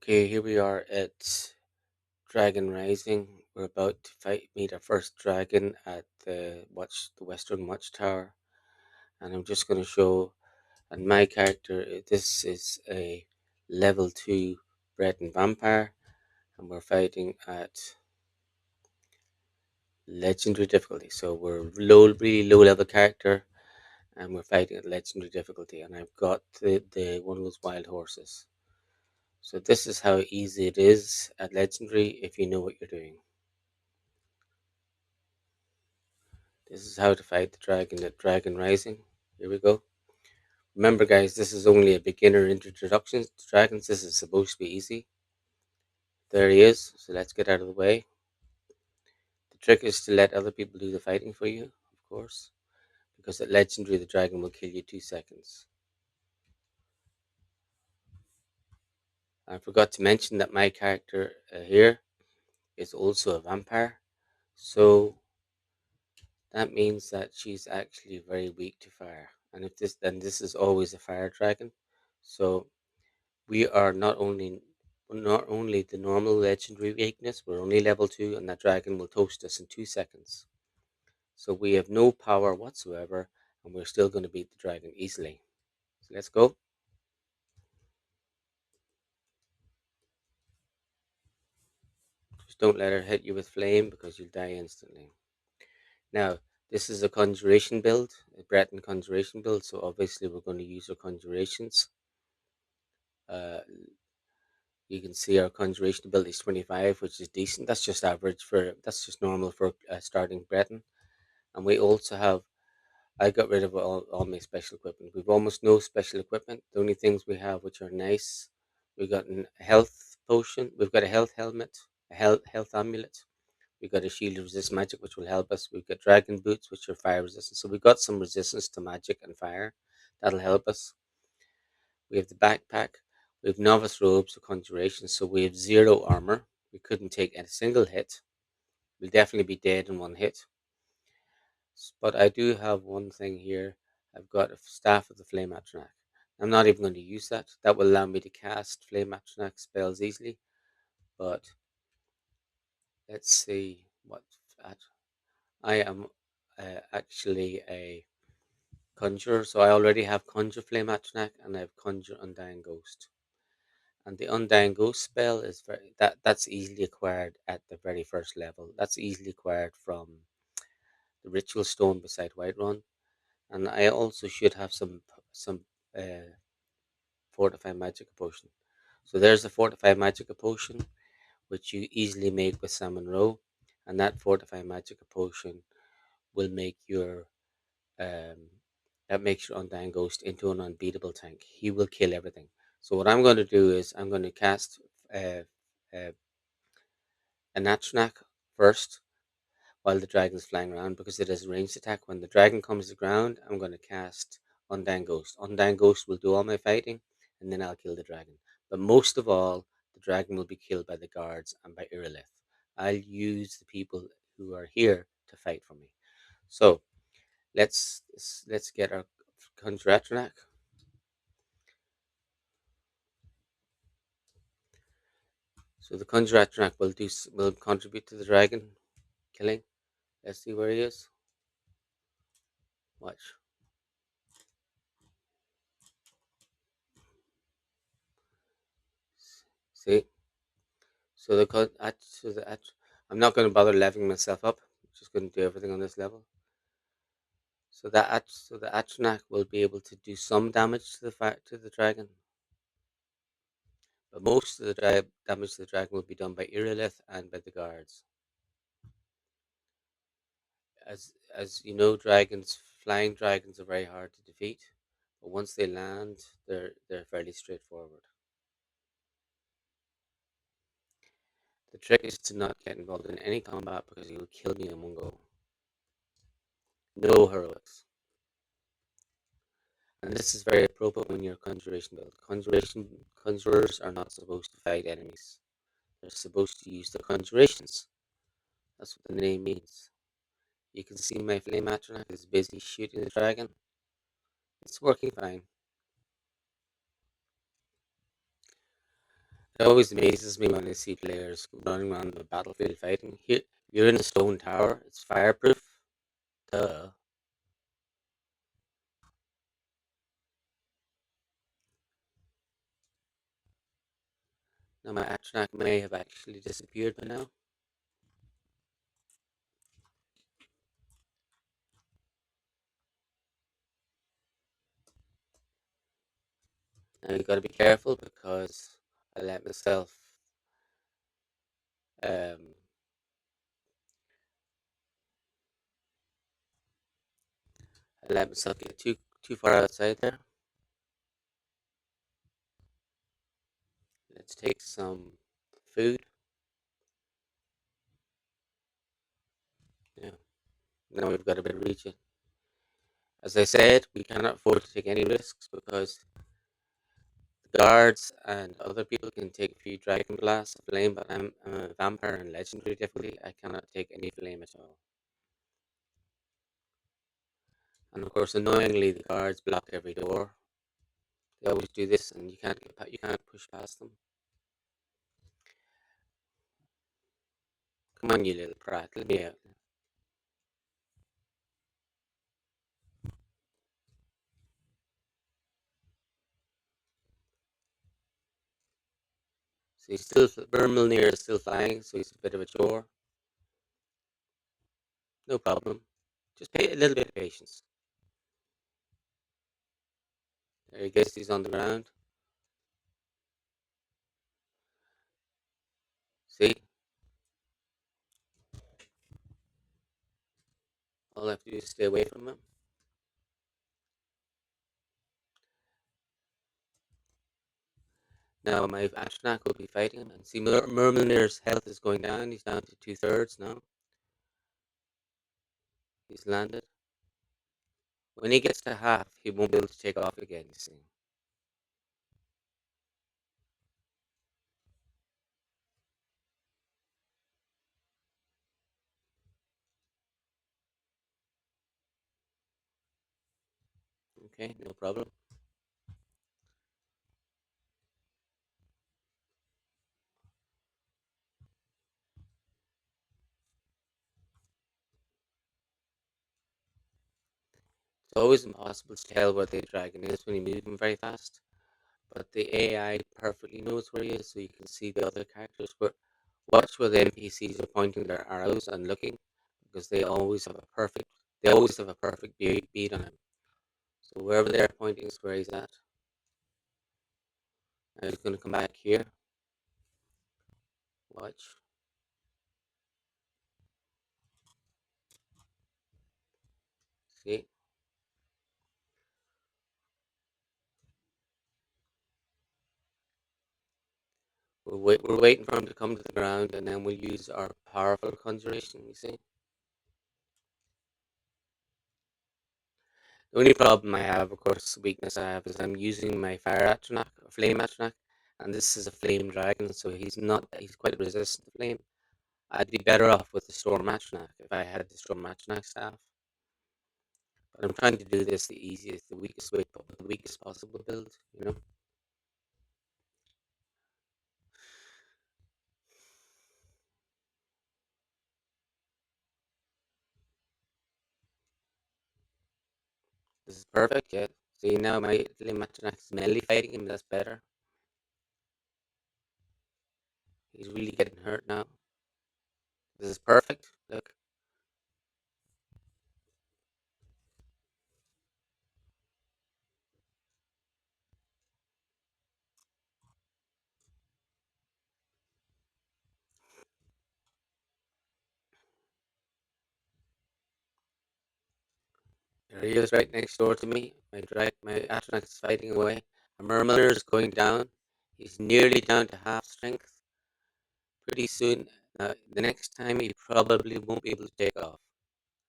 Okay, here we are at Dragon Rising. We're about to meet our first dragon at the Western Watchtower, and I'm just going to show. And my character, this is a level 2 Breton vampire, and we're fighting at legendary difficulty. So we're really low level character, and we're fighting at legendary difficulty. And I've got the one of those wild horses. So this is how easy it is at legendary if you know what you're doing. This is how to fight the dragon at Dragon Rising. Here we go. Remember, guys, this is only a beginner introduction to dragons. This is supposed to be easy. There he is. So let's get out of the way. The trick is to let other people do the fighting for you, of course, because at legendary, the dragon will kill you 2 seconds. I forgot to mention that my character here is also a vampire. So that means that she's actually very weak to fire. And if this, then this is always a fire dragon. So we are not only the normal legendary weakness, we're only level 2, and that dragon will toast us in 2 seconds. So we have no power whatsoever, and we're still going to beat the dragon easily. So let's go. Just don't let her hit you with flame because you'll die instantly. Now, this is a conjuration build, a Breton conjuration build, so obviously we're going to use our conjurations. Uh, you can see our conjuration ability is 25, which is decent. That's just normal for starting Breton. And we also have, I got rid of all my special equipment. We've almost no special equipment. The only things we have which are nice, we got a health potion, we've got a health helmet, a health amulet, we've got a shield of resist magic which will help us. We've got dragon boots which are fire resistant. So we've got some resistance to magic and fire. That'll help us. We have the backpack. We have novice robes of conjuration, so we have 0 armor. We couldn't take a single hit. We'll definitely be dead in one hit. But I do have one thing here. I've got a staff of the flame atronach. I'm not even going to use that. That will allow me to cast flame atronach spells easily. But let's see what I am actually a conjurer, so I already have conjure flame atronach and I have conjure undying ghost. And the undying ghost spell is that's easily acquired at the very first level. That's easily acquired from the ritual stone beside Whiterun. And I also should have some fortify magic potion. So there's a fortify magic potion which you easily make with salmon roe, and that fortify magic potion will make your um, that makes your undying ghost into an unbeatable tank. He will kill everything. So what I'm going to do is I'm going to cast uh, uh, an atronach first while the dragon's flying around because it is a ranged attack. When the dragon comes to the ground, I'm going to cast Undying Ghost. Undying Ghost will do all my fighting, and then I'll kill the dragon. But most of all, the dragon will be killed by the guards and by Irilith. I'll use the people who are here to fight for me. So let's get our Conjure Atronach. So the Conjure Atronach will contribute to the dragon killing. Let's see where he is. Watch. See. So I'm not going to bother leveling myself up. I'm just going to do everything on this level. So the Atronach will be able to do some damage to the dragon, but most of the damage to the dragon will be done by Irilith and by the guards. As you know, flying dragons are very hard to defeat, but once they land, they're fairly straightforward. The trick is to not get involved in any combat because he will kill me in one go. No heroics. And this is very appropriate when you're a conjuration build. Conjurers are not supposed to fight enemies. They're supposed to use their conjurations. That's what the name means. You can see my flame atronach is busy shooting the dragon. It's working fine. It always amazes me when I see players running around the battlefield fighting. Here, you're in a stone tower. It's fireproof. Duh. Now my Atronach may have actually disappeared by now. Now you got to be careful because I let myself um, get too far outside there. Let's take some food. Yeah. Now we've got a bit of reach. As I said, we cannot afford to take any risks because the guards and other people can take a few dragon blasts of flame, but I'm a vampire and legendary difficulty. I cannot take any flame at all. And of course, annoyingly, the guards block every door. They always do this, and you can't push past them. Come on, you little prat, let me out. So he's still Mirmulnir is still flying, so he's a bit of a chore. No problem. Just pay a little bit of patience. There he goes. He's on the ground. See, all I have to do is stay away from him. Now my Ashnak will be fighting him, and see Mirmulnir's health is going down. He's down to 2/3 now. He's landed. When he gets to half, he won't be able to take off again. You see. Okay, no problem. It's always impossible to tell where the dragon is when you move him very fast, but the AI perfectly knows where he is, so you can see the other characters. But watch where the NPCs are pointing their arrows and looking, because they always have a perfect bead on him. So wherever they're pointing is where he's at. Now he's going to come back here. Watch. See? We're waiting for him to come to the ground, and then we'll use our powerful conjuration, you see? The only problem I have, of course, weakness I have, is I'm using my fire atronach, or flame atronach, and this is a flame dragon, so he's quite resistant to flame. I'd be better off with the storm atronach if I had the storm atronach staff. But I'm trying to do this the easiest, the weakest way, the weakest possible build, you know? This is perfect, yeah. See, now my flame atronach is melee fighting him, that's better. He's really getting hurt now. This is perfect, look. There he is right next door to me. My Atronach is fighting away. A Mirmulnir is going down. He's nearly down to half strength. Pretty soon, the next time he probably won't be able to take off.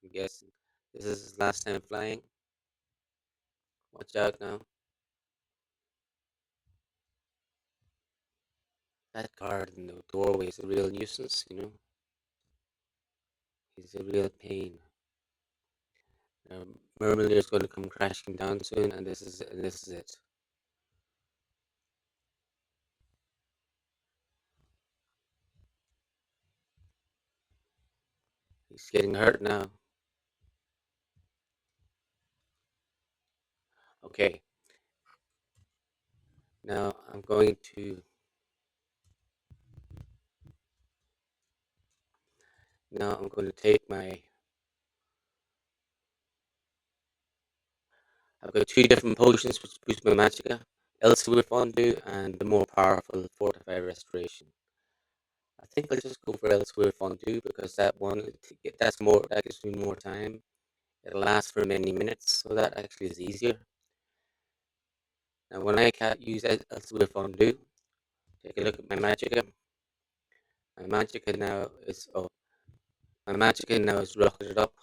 I'm guessing. This is his last time flying. Watch out now. That guard in the doorway is a real nuisance, you know. He's a real pain. Mirmulnir is going to come crashing down soon, and this is it. He's getting hurt now. Okay, now I'm going to take my. I've got two different potions which boost my magicka. Elsewhere Fondue and the more powerful Fortify Restoration. I think I'll just go for Elsewhere Fondue because that gives me more time. It'll last for many minutes, so that actually is easier. Now, when I can't use Elsewhere Fondue, take a look at my magicka. My magicka now is up. My magicka now is rocketed up,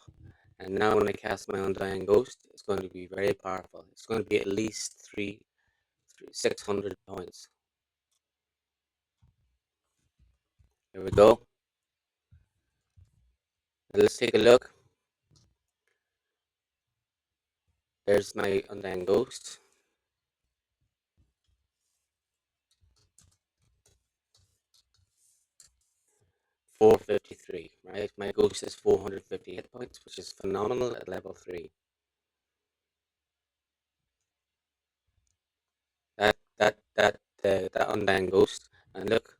and now when I cast my Undying Ghost, it's going to be very powerful. It's going to be at least 600 points. Here we go. Now let's take a look. There's my Undying Ghost. 453, right? My ghost is 450 hit points, which is phenomenal at level 3. That Undying Ghost, and look,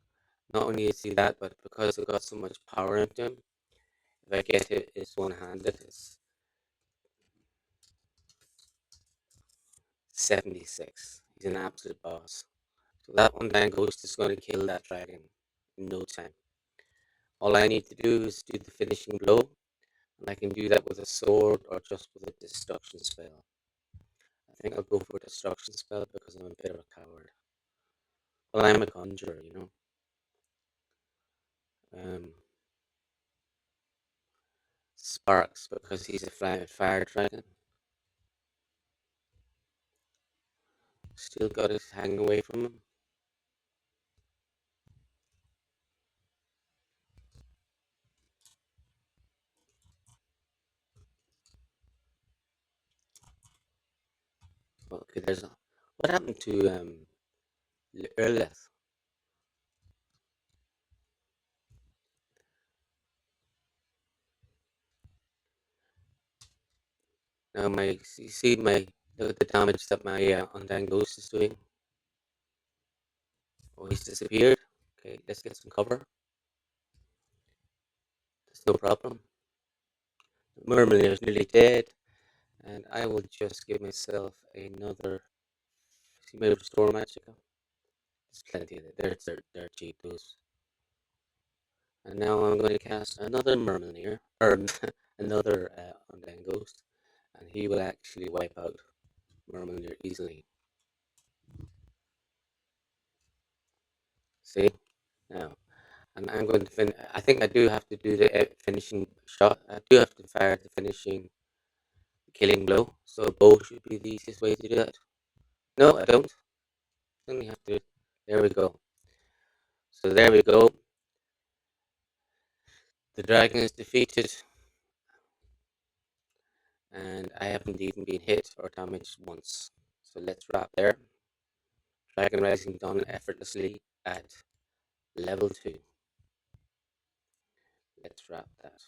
not only is he that, but because it got so much power into him, if I get it, it's one-handed. It's 76. He's an absolute boss. So that Undying Ghost is going to kill that dragon in no time. All I need to do is do the finishing blow, and I can do that with a sword or just with a destruction spell. I think I'll go for a destruction spell because I'm a bit of a coward. Well, I'm a conjurer, you know. Um, Sparks because he's a fire dragon. Still got it hanging away from him. Okay, what happened to Earleth? Now you see the damage that my Undying Ghost is doing. Oh, he's disappeared. Okay, let's get some cover. There's no problem. Mirmulnir is nearly dead, and I will just give myself another. See my restore magic. There's plenty of it. They're cheap those. And now I'm going to cast another Mirmulnir, or another Undying Ghost, and he will actually wipe out Mirmulnir easily. See? Now, and I'm going to finish. I think I do have to do the finishing shot. I do have to fire the finishing killing blow, so a bow should be the easiest way to do that. No, I don't. I only have to. There we go. So there we go. The dragon is defeated, and I haven't even been hit or damaged once. So let's wrap there. Dragon Rising done effortlessly at level 2. Let's wrap that.